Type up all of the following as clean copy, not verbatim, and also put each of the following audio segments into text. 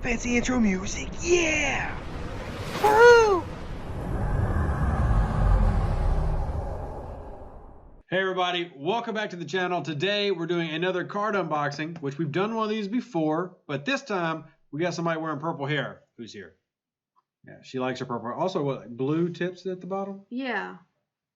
Fancy intro music, yeah! Woo! Hey everybody, welcome back to the channel. Today we're doing another card unboxing, which we've done one of these before, but this time we got somebody wearing purple hair. Who's here? Yeah, she likes her purple. Also, what, blue tips at the bottom? Yeah.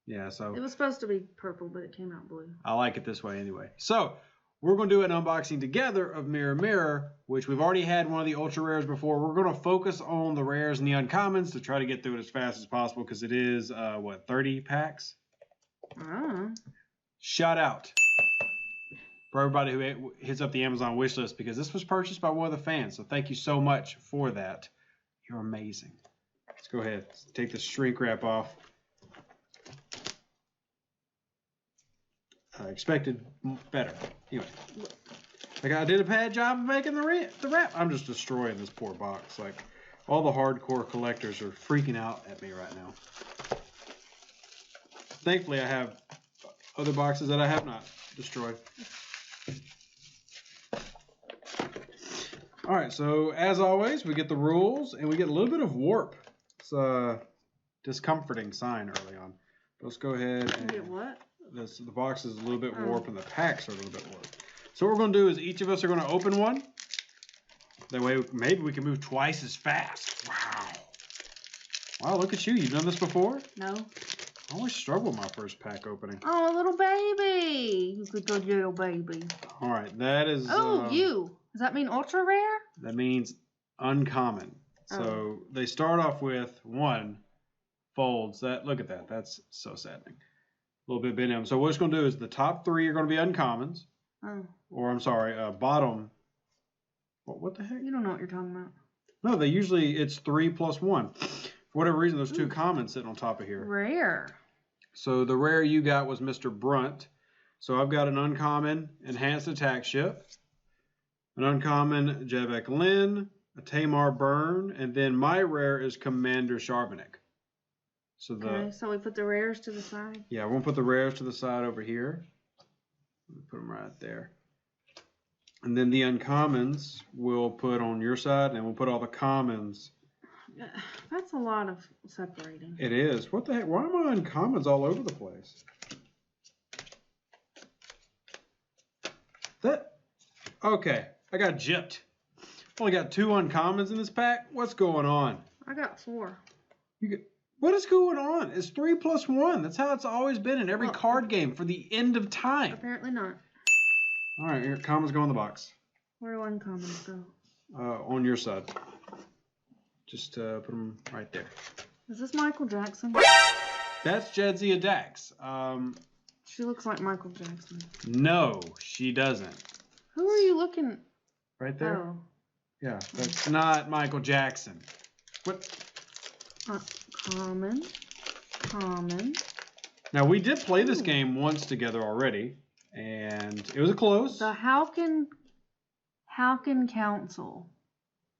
Yeah, so It was supposed to be purple, but it came out blue. I like it this way anyway. So we're going to do an unboxing together of Mirror Mirror, which we've already had one of the ultra rares before. We're going to focus on the rares and the uncommons to try to get through it as fast as possible because it is, 30 packs? Shoutout for everybody who hits up the Amazon wish list because this was purchased by one of the fans. So thank you so much for that. You're amazing. Let's go ahead. Let's take the shrink wrap off. I expected better. Anyway, like I did a bad job of making the wrap. I'm just destroying this poor box. Like all the hardcore collectors are freaking out at me right now. Thankfully, I have other boxes that I have not destroyed. All right, so as always, we get the rules and we get a little bit of warp. It's a discomforting sign early on. Let's go ahead and get what? the box is a little bit warped and the packs are a little bit warped. So what we're going to do is each of us are going to open one. That way maybe we can move twice as fast. Wow. Wow, look at you. You've done this before? No. I always struggle with my first pack opening. Oh, a little baby. You could go little baby. All right, that is... Oh, you. Does that mean ultra rare? That means uncommon. So they start off with one folds. Look at that. That's so saddening. A little bit venom. So what it's going to do is the top three are going to be uncommons. Oh. Or I'm sorry, bottom. What the heck? You don't know what you're talking about. No, it's 3 plus 1. For whatever reason, there's two commons sitting on top of here. Rare. So the rare you got was Mr. Brunt. So I've got an uncommon Enhanced Attack Ship, an uncommon Javek Lin, a Tamar Byrne, and then my rare is Commander Charbonnet. So so we put the rares to the side? Yeah, we'll put the rares to the side over here. Put them right there. And then the uncommons we'll put on your side, and we'll put all the commons. That's a lot of separating. It is. What the heck? Why are my uncommons all over the place? Okay, I got gypped. Only got 2 uncommons in this pack. What's going on? I got 4. What is going on? It's 3 plus 1. That's how it's always been in every card game for the end of time. Apparently not. All right, here, commons go in the box. Where do uncommons go? On your side. Just put them right there. Is this Michael Jackson? That's Jadzia Dax. She looks like Michael Jackson. No, she doesn't. Who are you looking? Right there? Oh. Yeah, that's not Michael Jackson. What? Common. Now, we did play this game once together already, and it was a close. The Halkin Council.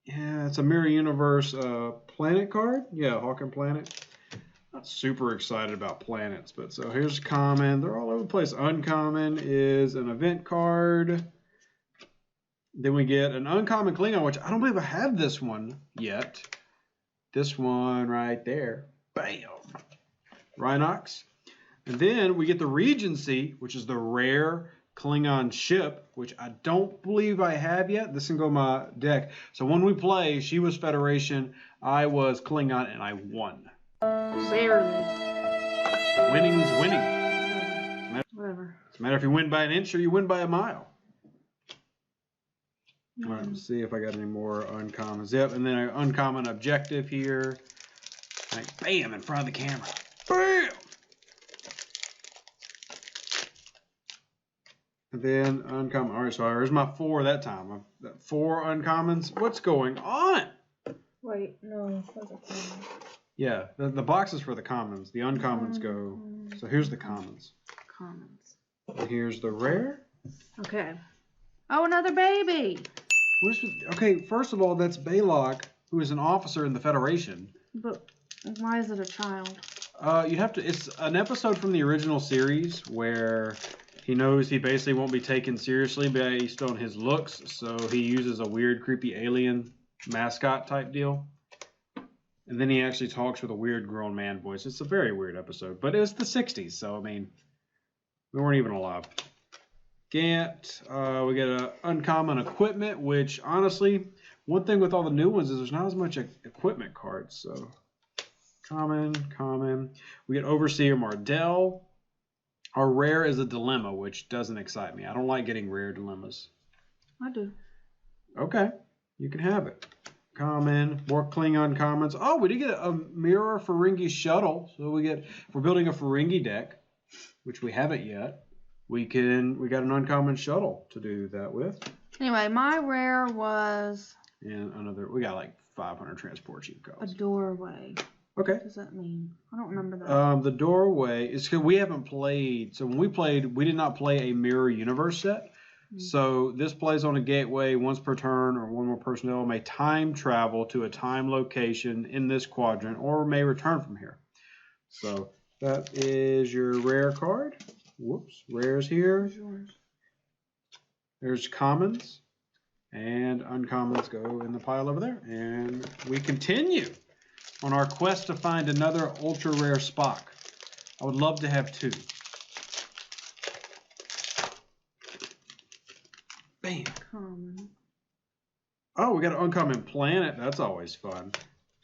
Yeah, it's a Mirror Universe planet card. Yeah, Hawken Planet. Not super excited about planets, but so here's common. They're all over the place. Uncommon is an event card. Then we get an uncommon Klingon, which I don't believe I have this one yet. This one right there. Bam! Rhinox. And then we get the Regency, which is the rare Klingon ship, which I don't believe I have yet. This can go in my deck. So when we play, she was Federation, I was Klingon, and I won. Barely. Winning's winning. Whatever. Doesn't matter if you win by an inch or you win by a mile. All right, let's see if I got any more uncommons. Yep, and then an uncommon objective here. Like, bam, in front of the camera. Bam! And then uncommon. All right, so there's my 4 that time. I've got 4 uncommons. What's going on? Wait, no, those are common. Yeah, the box is for the commons. The uncommons go. So here's the commons. Commons. And here's the rare. Okay. Oh, another baby. Okay, first of all, that's Baylock, who is an officer in the Federation. But why is it a child? You have to. It's an episode from the original series where he knows he basically won't be taken seriously based on his looks, so he uses a weird, creepy alien mascot type deal. And then he actually talks with a weird grown man voice. It's a very weird episode, but it's the 60s, so I mean, we weren't even alive. Gant, we get an uncommon equipment, which honestly, one thing with all the new ones is there's not as much equipment cards. So common. We get Overseer Mardell. Our rare is a dilemma, which doesn't excite me. I don't like getting rare dilemmas. I do. Okay, you can have it. Common, more Klingon commons. Oh, we did get a mirror Ferengi shuttle. So if we're building a Ferengi deck, which we haven't yet, we got an uncommon shuttle to do that with. Anyway, my rare was... And we got like 500 transport cheap codes. a doorway. Okay. What does that mean? I don't remember that. The doorway is because we haven't played. So when we played, we did not play a mirror universe set. So this plays on a gateway once per turn, or one more personnel may time travel to a time location in this quadrant, or may return from here. So that is your rare card. Whoops, rare's here. There's commons, and uncommons go in the pile over there. And we continue on our quest to find another ultra rare Spock. I would love to have 2. Bam. Common. Oh, we got an uncommon planet. That's always fun.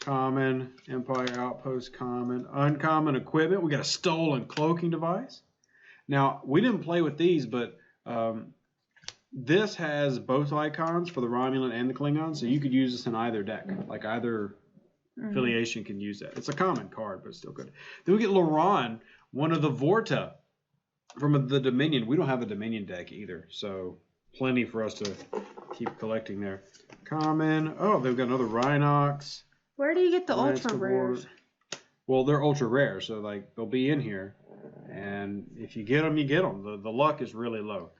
Common, Empire Outpost, common, uncommon equipment. We got a stolen cloaking device. Now, we didn't play with these, but this has both icons for the Romulan and the Klingon, so you could use this in either deck. Like either affiliation can use that. It's a common card, but it's still good. Then we get Laron, one of the Vorta from the Dominion. We don't have a Dominion deck either, so plenty for us to keep collecting there. Common. Oh, they've got another Rhinox. Where do you get the ultra rares? Well, they're ultra rare, so like they'll be in here, and if you get them, you get them. The luck is really low.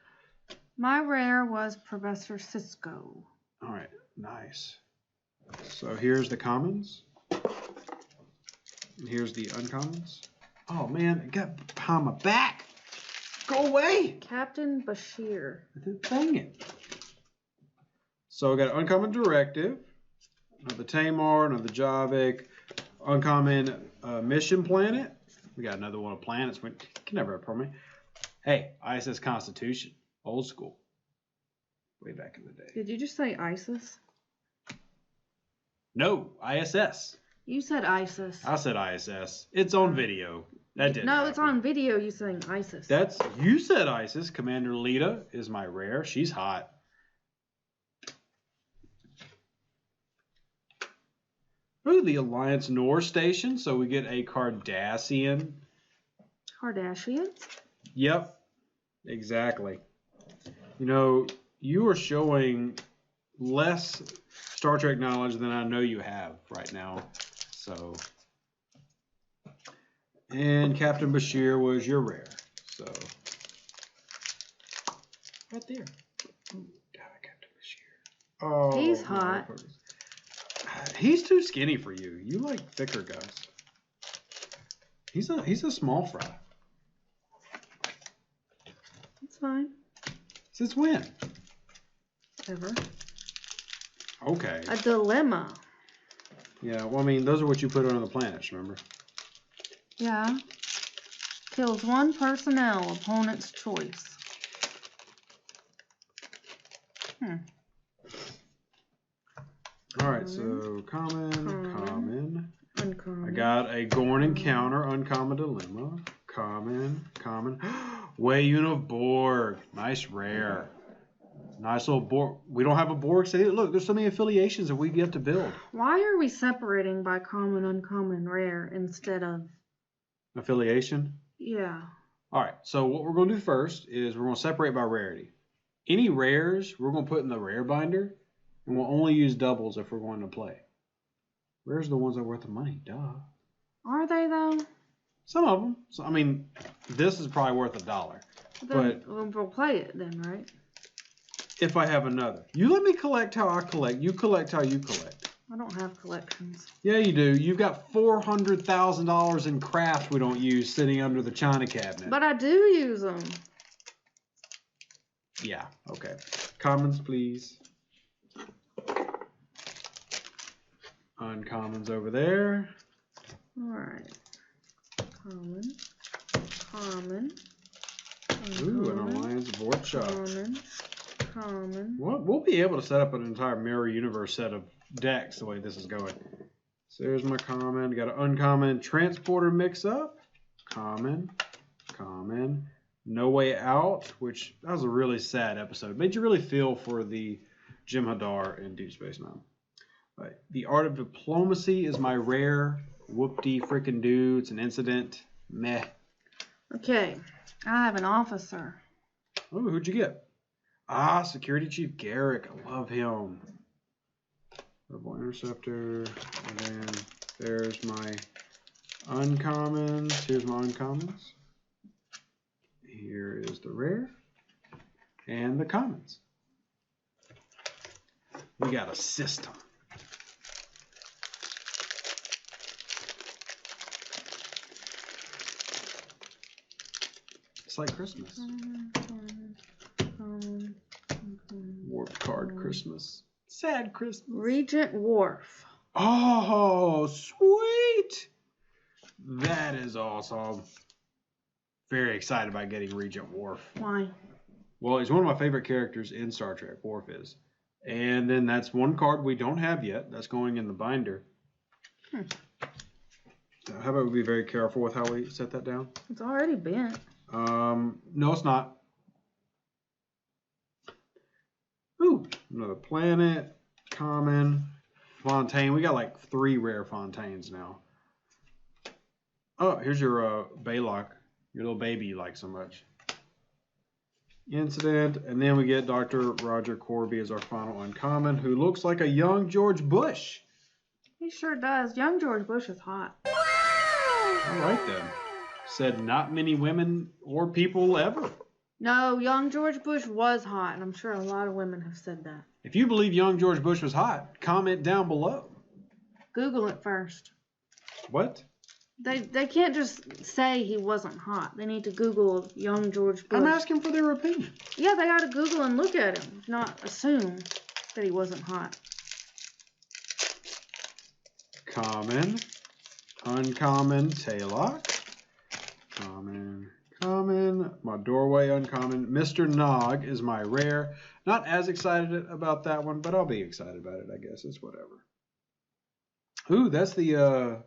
My rare was Professor Cisco. All right, nice. So here's the commons. And here's the uncommons. Oh man, it got behind my back. Go away! Captain Bashir. Dang it. So we got an uncommon directive, another Tamar, another Javik, uncommon mission planet. We got another one of planets. We can never have problem. Hey, ISS Constitution, old school, way back in the day. Did you just say ISIS? No, ISS. You said ISIS. I said ISS. It's on video. That didn't happen. It's on video. You saying ISIS. You said ISIS. Commander Lita is my rare. She's hot. Ooh, the Alliance Nor Station. So we get a Cardassian. Kardashians? Yep, exactly. You know, you are showing less Star Trek knowledge than I know you have right now. So, and Captain Bashir was your rare. So, right there. Ooh, Captain Bashir. Oh, he's hot. He's too skinny for you. You like thicker guys. He's a small fry. It's fine. Since when? Ever. Okay. A dilemma. Yeah, well, I mean, those are what you put on the planets, remember? Yeah. Kills one personnel, opponent's choice. All right, so common. Uncommon. I got a Gorn Encounter, uncommon dilemma. Common. Wayun of Borg. Nice rare. Nice little Borg. We don't have a Borg. Look, there's so many affiliations that we get to build. Why are we separating by common, uncommon, rare instead of Affiliation? Yeah. All right, so what we're going to do first is we're going to separate by rarity. Any rares, we're going to put in the rare binder, and we'll only use doubles if we're going to play. Rares are the ones that are worth the money, duh. Are they though? Some of them. So, I mean, this is probably worth $1. Then we'll play it then, right? If I have another. You let me collect how I collect. You collect how you collect. I don't have collections. Yeah, you do. You've got $400,000 in craft we don't use sitting under the china cabinet. But I do use them. Yeah, okay. Commons, please. Uncommons over there. Alright. Common. Common. Ooh, an Alliance board shop. Common. Common. We'll be able to set up an entire Mirror Universe set of decks the way this is going. So there's my common. Got an uncommon Transporter mix-up. Common. Common. No Way Out, which that was a really sad episode. Made you really feel for the Jim Hadar and Deep Space Nine. Right. The Art of Diplomacy is my rare. Whoop-de frickin' do. It's an incident. Meh. Okay. I have an officer. Oh, who'd you get? Ah, Security Chief Garrick. I love him. Rebel Interceptor. And then there's my uncommons. Here's my uncommons. Here is the rare. And the commons. We got a system. It's like Christmas. Warp card Christmas. Sad Christmas. Regent Wharf. Oh, sweet. That is awesome. Very excited about getting Regent Worf. Why? Well, he's one of my favorite characters in Star Trek. Worf is. And then that's one card we don't have yet. That's going in the binder. How about we be very careful with how we set that down? It's already bent. No, it's not. Ooh, another planet. Common. Fontaine. We got like 3 rare Fontaines now. Oh, here's your Baylock. Your little baby you like so much. Incident. And then we get Dr. Roger Corby as our final uncommon, who looks like a young George Bush. He sure does. Young George Bush is hot. All right then. Said not many women or people ever. No, young George Bush was hot, and I'm sure a lot of women have said that. If you believe young George Bush was hot, comment down below. Google it first. What? They can't just say he wasn't hot. They need to Google young George Bush. I'm asking for their opinion. Yeah, they gotta Google and look at him, not assume that he wasn't hot. Common. Uncommon Taylock. Common. Common. My doorway uncommon. Mr. Nog is my rare. Not as excited about that one, but I'll be excited about it, I guess. It's whatever. Ooh, that's the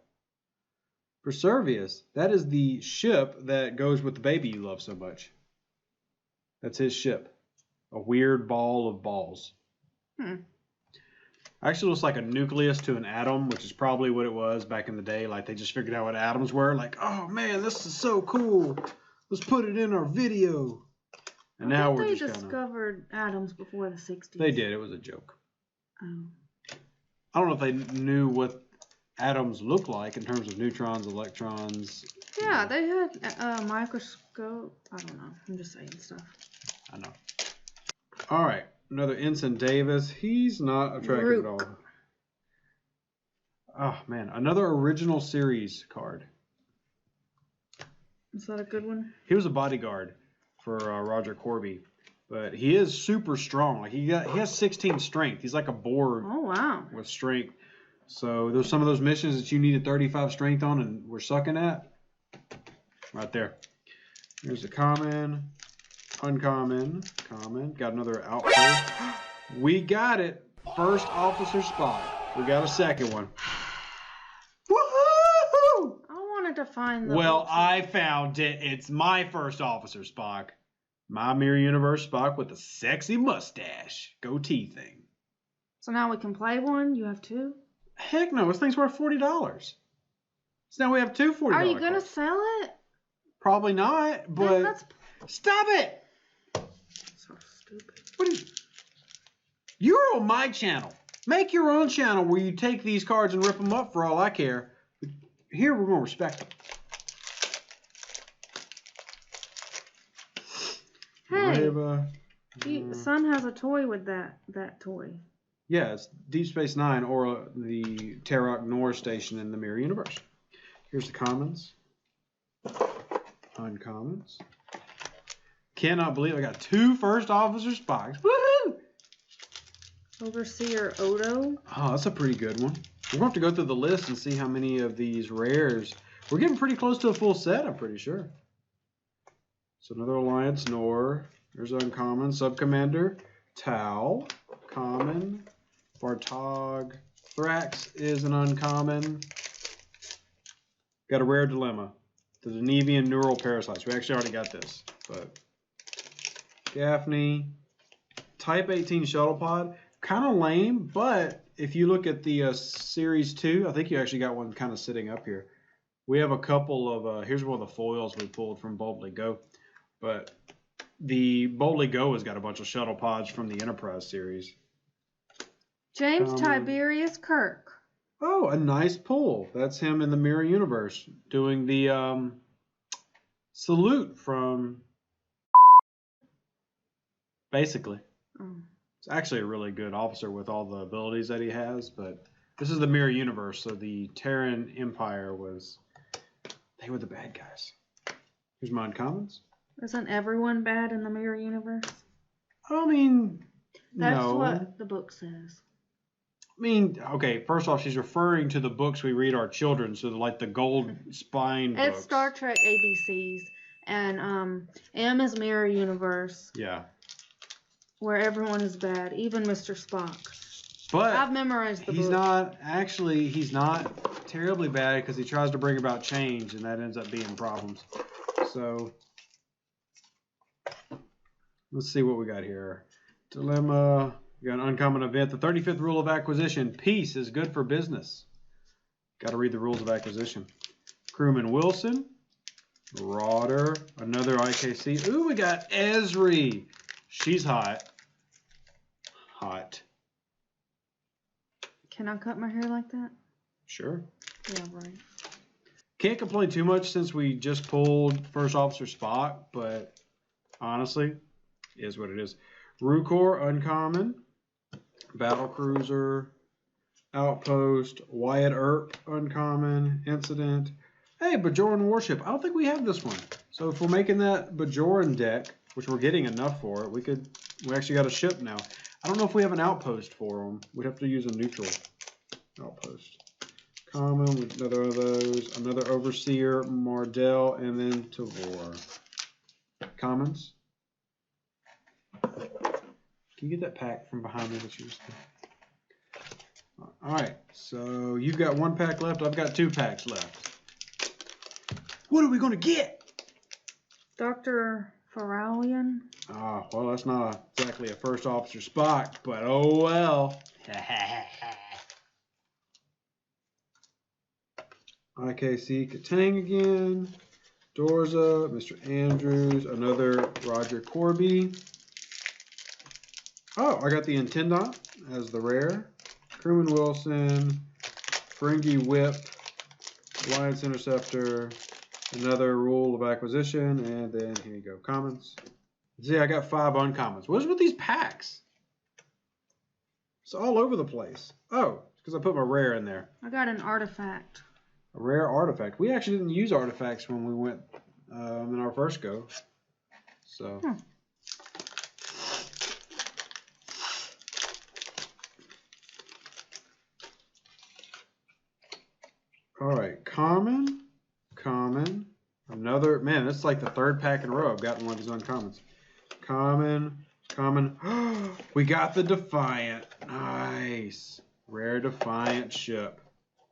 Perseverus. That is the ship that goes with the baby you love so much. That's his ship. A weird ball of balls. Actually looks like a nucleus to an atom, which is probably what it was back in the day. Like they just figured out what atoms were. Like, oh man, this is so cool. Let's put it in our video. And now we're just they discovered atoms before the 60s. They did. It was a joke. Oh. I don't know if they knew what atoms look like in terms of neutrons, electrons. Yeah, they had a microscope. I don't know. I'm just saying stuff. I know. All right. Another Ensign Davis. He's not attractive at all. Oh, man. Another original series card. Is that a good one? He was a bodyguard for Roger Corby. But he is super strong. Like he has 16 strength. He's like a Borg. Oh, wow. With strength. So there's some of those missions that you needed 35 strength on and we're sucking at. Right there. Here's a common. Uncommon. Common. Got another outpost. We got it. First officer spot. We got a second one. Woohoo! I wanted to find the... Well, I found it. It's my first officer Spock. My Mirror Universe Spock with a sexy mustache. Goatee thing. So now we can play one? You have 2? Heck no. This thing's worth $40. So now we have 2 $40 Are you going to cards. sell it? Probably not, but... Then that's... Stop it! So stupid. What are you... You're on my channel. Make your own channel where you take these cards and rip them up for all I care. But here we're going to respect them. Hey, Son has a toy with that toy. Yeah, it's Deep Space Nine or the Terok Nor station in the Mirror Universe. Here's the commons. Uncommons. Cannot believe I got 2 first officer Spocks. Woohoo! Overseer Odo. Oh, that's a pretty good one. We're going to have to go through the list and see how many of these rares. We're getting pretty close to a full set, I'm pretty sure. So another Alliance Nor. There's uncommon. Subcommander. Tau. Common. Bartog. Thrax is an uncommon. Got a rare dilemma. The Denevian Neural Parasites. We actually already got this. But Gaffney. Type 18 Shuttle Pod. Kind of lame, but if you look at the Series 2, I think you actually got one kind of sitting up here. We have a couple of, here's one of the foils we pulled from Boldly Go. But the Boldly Go has got a bunch of shuttle pods from the Enterprise series. James Tiberius Kirk. Oh, a nice pull. That's him in the Mirror Universe doing the salute from basically. Oh. It's actually a really good officer with all the abilities that he has, but this is the Mirror Universe, so the Terran Empire they were the bad guys. Here's my uncommons. Isn't everyone bad in the Mirror Universe? I mean, That's no. what the book says. I mean, okay, first off, she's referring to the books we read our children, so like the Gold Spine books. It's Star Trek ABCs, and M is Mirror Universe. Yeah. Where everyone is bad, even Mr. Spock. But I've memorized the book. He's not terribly bad because he tries to bring about change, and that ends up being problems. So, let's see what we got here. Dilemma. We got an uncommon event. The 35th rule of acquisition. Peace is good for business. Got to read the rules of acquisition. Crewman Wilson. Marauder. Another IKC. Ooh, we got Esri. She's hot. Hot. Can I cut my hair like that? Sure. Yeah, right. Can't complain too much since we just pulled First Officer Spock, but honestly, is what it is. Rukor, uncommon. Battlecruiser. Outpost. Wyatt Earp, uncommon. Incident. Hey, Bajoran Warship. I don't think we have this one. So if we're making that Bajoran deck, which we're getting enough for it, we actually got a ship now. I don't know if we have an outpost for them. We'd have to use a neutral outpost. Common with another of those. Another Overseer, Mardell, and then Tavor. Commons. Can you get that pack from behind me that you just did? Alright, so you've got one pack left. I've got 2 packs left. What are we going to get? Dr. Faralian. Ah, well, that's not exactly a First Officer Spock, but oh well. IKC Katang again. Dorza, Mr. Andrews, another Roger Corby. Oh, I got the Intendant as the rare. Crewman Wilson, Ferengi Whip, Alliance Interceptor, another Rule of Acquisition, and then here you go, commons. See, I got 5 uncommons. What is with these packs? It's all over the place. Oh, it's because I put my rare in there. I got an artifact. A rare artifact. We actually didn't use artifacts when we went in our first go. So. All right, common. Another, man, that's like the 3rd pack in a row I've gotten one of these uncommons. Common. We got the Defiant. Nice. Rare Defiant ship.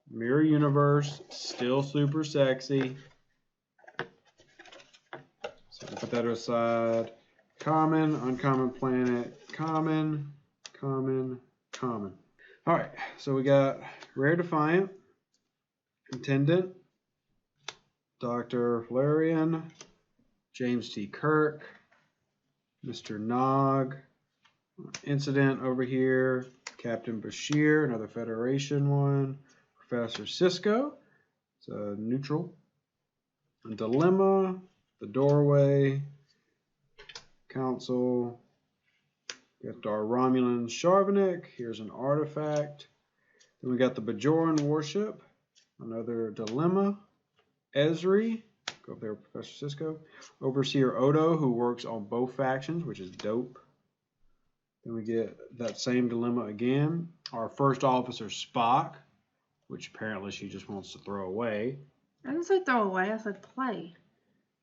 Mirror Universe, still super sexy. So we'll put that aside. Common, uncommon planet, common. All right, so we got Rare Defiant, Intendant, Dr. Valerian, James T. Kirk, Mr. Nog, Incident over here, Captain Bashir, another Federation one, Professor Cisco, it's a neutral, a Dilemma, the Doorway, Council, we got our Romulan Sharvanik, here's an artifact, then we got the Bajoran Warship, another Dilemma, Esri, go up there with Professor Cisco, Overseer Odo, who works on both factions, which is dope. Then we get that same Dilemma again, our First Officer Spock, which apparently she just wants to throw away. I didn't say throw away. I said play.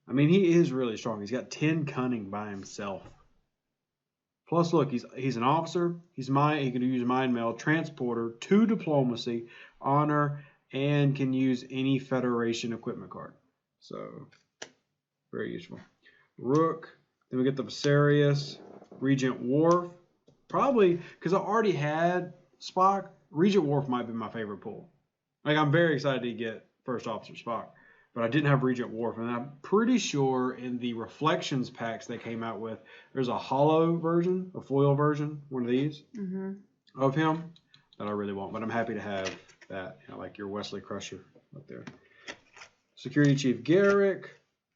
I mean, he is really strong. He's got 10 cunning by himself. Plus, look, he's an officer. He can use mind meld, transporter, 2 diplomacy, honor, and can use any Federation equipment card. So, very useful. Rook. Then we get the Viserys, Regent Worf. Probably, because I already had Spock, Regent Worf might be my favorite pull. Like, I'm very excited to get First Officer Spock. But I didn't have Regent Worf, and I'm pretty sure in the Reflections packs they came out with, there's a hollow version, a foil version, one of these, of him that I really want. But I'm happy to have that, like your Wesley Crusher up there. Security Chief Garrick,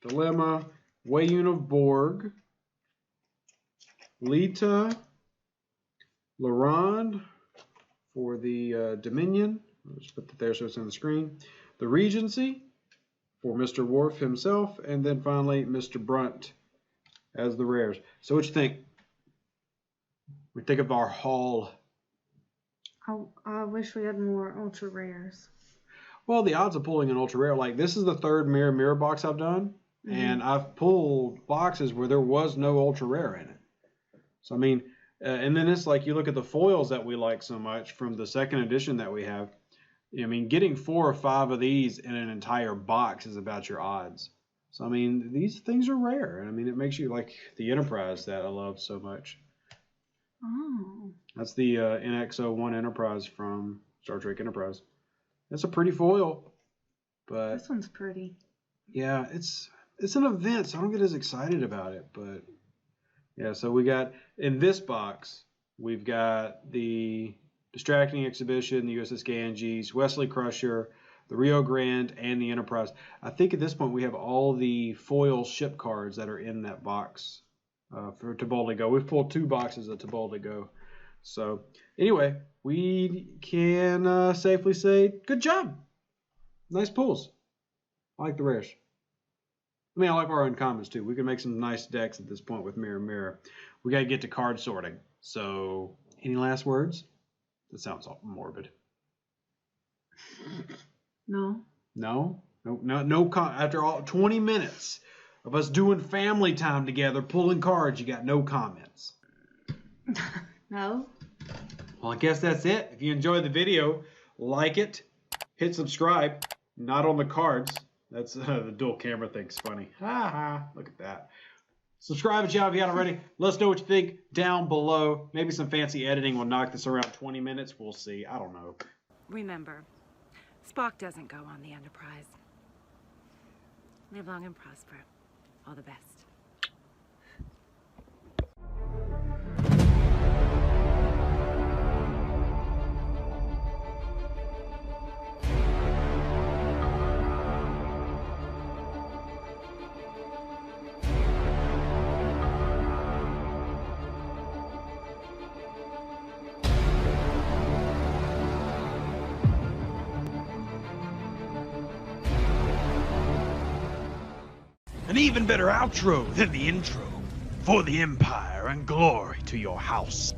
Dilemma, Wayun of Borg, Lita, Laurent for the Dominion. I'll just put that there so it's on the screen. The Regency for Mr. Worf himself, and then finally Mr. Brunt as the rares. So what you think? We think of our haul. I wish we had more ultra rares. Well, the odds of pulling an ultra rare, like this is the 3rd mirror box I've done, and I've pulled boxes where there was no ultra rare in it. So I mean, and then it's like you look at the foils that we like so much from the 2nd edition that we have. I mean, getting 4 or 5 of these in an entire box is about your odds. So, I mean, these things are rare. And I mean, it makes you like the Enterprise that I love so much. Oh. That's the NX-01 Enterprise from Star Trek Enterprise. It's a pretty foil. But This one's pretty. yeah, it's an event, so I don't get as excited about it. But yeah, so we got, in this box, we've got the Distracting Exhibition, the USS Ganges, Wesley Crusher, the Rio Grande, and the Enterprise. I think at this point we have all the foil ship cards that are in that box for To Boldly Go. We've pulled 2 boxes of To Boldly Go. So anyway, we can safely say good job. Nice pulls. I like the rares. I mean, I like our uncommons too. We can make some nice decks at this point with Mirror Mirror. We got to get to card sorting. So any last words? That sounds all morbid. No. No. After all 20 minutes of us doing family time together, pulling cards, you got no comments. No. Well, I guess that's it. If you enjoyed the video, like it, hit subscribe. Not on the cards. That's the dual camera thing's funny. Ha ha. Look at that. Subscribe to the channel if you haven't already. Let us know what you think down below. Maybe some fancy editing will knock this around 20 minutes. We'll see. I don't know. Remember, Spock doesn't go on the Enterprise. Live long and prosper. All the best. An even better outro than the intro for the Empire and glory to your house.